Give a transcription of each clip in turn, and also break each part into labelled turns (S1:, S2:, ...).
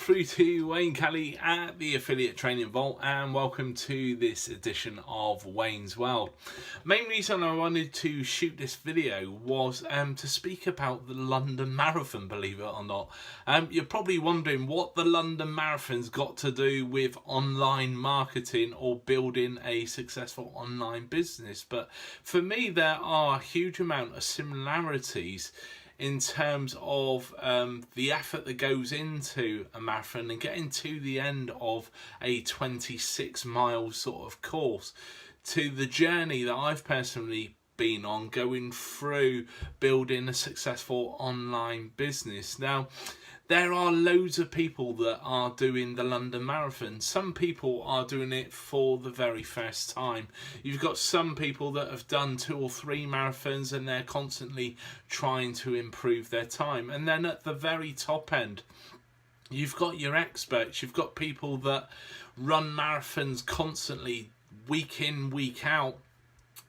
S1: through to Wayne Kelly at the Affiliate Training Vault, and welcome to this edition of Wayne's World. Main reason I wanted to shoot this video was to speak about the London Marathon, believe it or not. You're probably wondering what the London Marathon's got to do with online marketing or building a successful online business, but for me there are a huge amount of similarities in terms of the effort that goes into a marathon and getting to the end of a 26-mile sort of course, to the journey that I've personally been on going through building a successful online business. Now, there are loads of people that are doing the London Marathon. Some people are doing it for the very first time. You've got some people that have done 2 or 3 marathons and they're constantly trying to improve their time. And then at the very top end, you've got your experts. You've got people that run marathons constantly, week in, week out.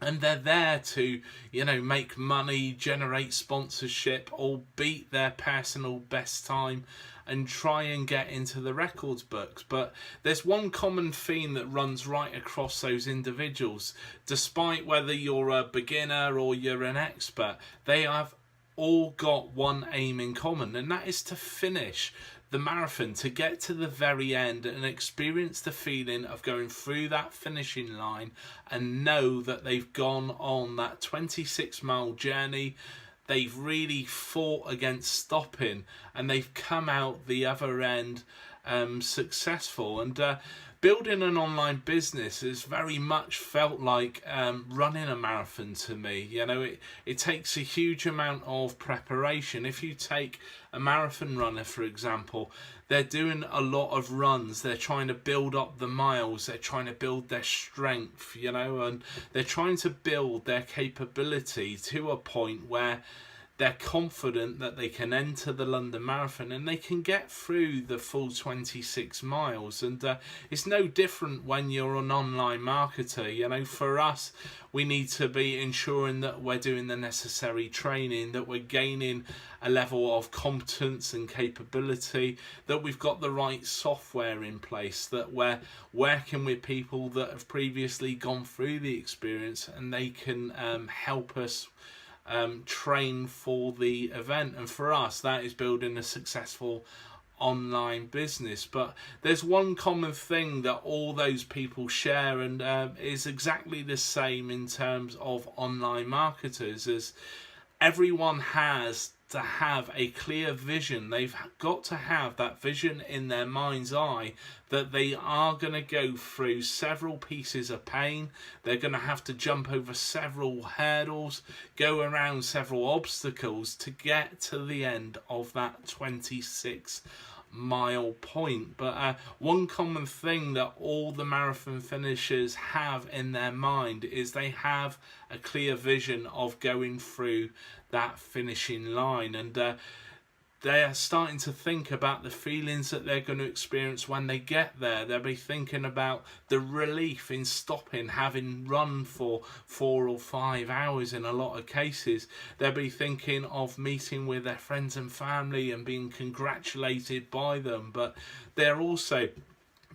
S1: And they're there to, make money, generate sponsorship, or beat their personal best time and try and get into the records books. But there's one common theme that runs right across those individuals. Despite whether you're a beginner or you're an expert, they have all got one aim in common, and that is to finish the marathon, to get to the very end and experience the feeling of going through that finishing line and know that they've gone on that 26-mile journey. They've really fought against stopping and they've come out the other end successful. And building an online business has very much felt like running a marathon to me. It takes a huge amount of preparation. If you take a marathon runner, for example, they're doing a lot of runs. They're trying to build up the miles. They're trying to build their strength, and they're trying to build their capability to a point where they're confident that they can enter the London Marathon and they can get through the full 26 miles. And it's no different when you're an online marketer. For us, we need to be ensuring that we're doing the necessary training, that we're gaining a level of competence and capability, that we've got the right software in place, that we're working with people that have previously gone through the experience and they can help us train for the event. And for us, that is building a successful online business. But there's one common thing that all those people share, and is exactly the same in terms of online marketers, is everyone has to have a clear vision. They've got to have that vision in their mind's eye that they are going to go through several pieces of pain. They're going to have to jump over several hurdles, go around several obstacles to get to the end of that 26-mile point. But one common thing that all the marathon finishers have in their mind is they have a clear vision of going through that finishing line, and they are starting to think about the feelings that they're going to experience when they get there. They'll be thinking about the relief in stopping, having run for 4 or 5 hours in a lot of cases. They'll be thinking of meeting with their friends and family and being congratulated by them, but they're also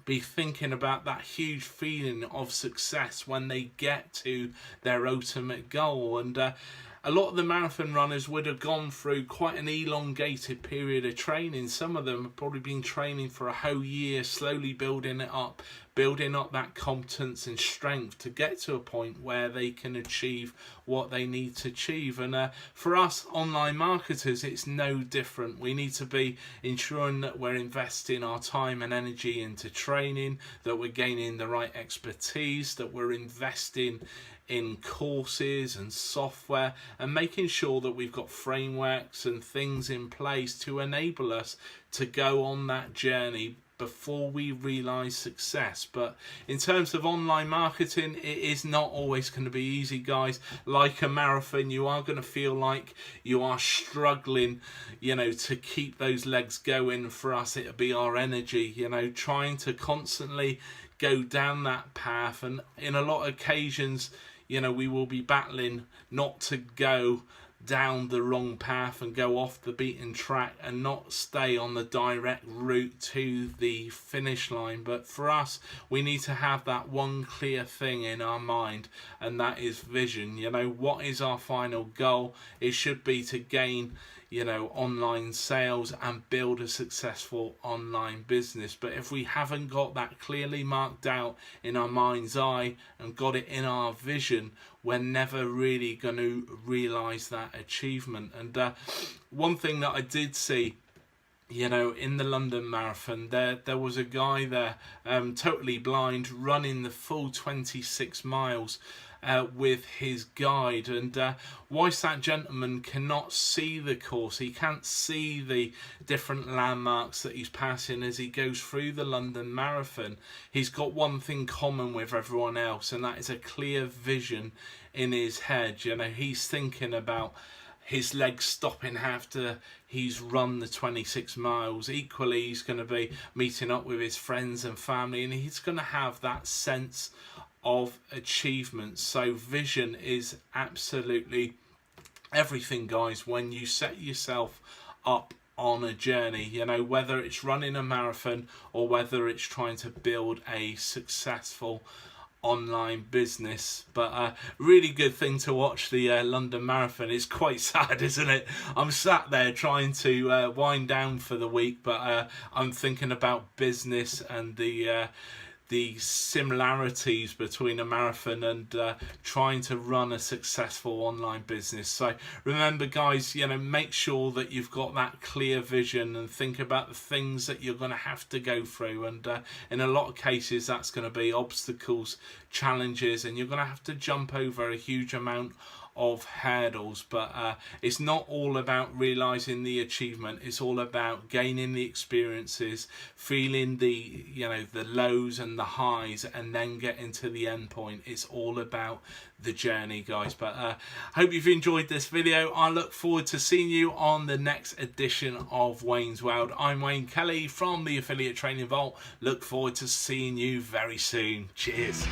S1: be thinking about that huge feeling of success when they get to their ultimate goal. And a lot of the marathon runners would have gone through quite an elongated period of training. Some of them have probably been training for a whole year, slowly building up that competence and strength to get to a point where they can achieve what they need to achieve. And for us online marketers, it's no different. We need to be ensuring that we're investing our time and energy into training, that we're gaining the right expertise, that we're investing in courses and software, and making sure that we've got frameworks and things in place to enable us to go on that journey before we realize success. But in terms of online marketing, it is not always going to be easy, guys. Like a marathon, you are going to feel like you are struggling, to keep those legs going. For us, it'll be our energy, trying to constantly go down that path. And in a lot of occasions, we will be battling not to go down the wrong path and go off the beaten track and not stay on the direct route to the finish line. But for us, we need to have that one clear thing in our mind, and that is vision. You know, what is our final goal? It should be to gain, you know, online sales and build a successful online business. But if we haven't got that clearly marked out in our mind's eye and got it in our vision, we're never really going to realize that achievement. And one thing that I did see, you know, in the London Marathon, there was a guy there, totally blind, running the full 26 miles with his guide. And whilst that gentleman cannot see the course, he can't see the different landmarks that he's passing as he goes through the London Marathon, he's got one thing common with everyone else, and that is a clear vision in his head. You know, he's thinking about his legs stopping after he's run the 26 miles. Equally, he's going to be meeting up with his friends and family, and he's going to have that sense of achievement. So vision is absolutely everything, guys, when you set yourself up on a journey, you know, whether it's running a marathon or whether it's trying to build a successful online business. But really good thing to watch the London Marathon. It's quite sad, isn't it? I'm sat there trying to wind down for the week, but I'm thinking about business and the similarities between a marathon and trying to run a successful online business. So remember, guys, you know, make sure that you've got that clear vision and think about the things that you're going to have to go through. And in a lot of cases, that's going to be obstacles, challenges, and you're going to have to jump over a huge amount of hurdles. But it's not all about realizing the achievement. It's all about gaining the experiences, feeling the, you know, the lows and the highs, and then getting to the end point. It's all about the journey, guys. But hope you've enjoyed this video. I look forward to seeing you on the next edition of Wayne's World. I'm Wayne Kelly from the Affiliate Training Vault. Look forward to seeing you very soon. Cheers.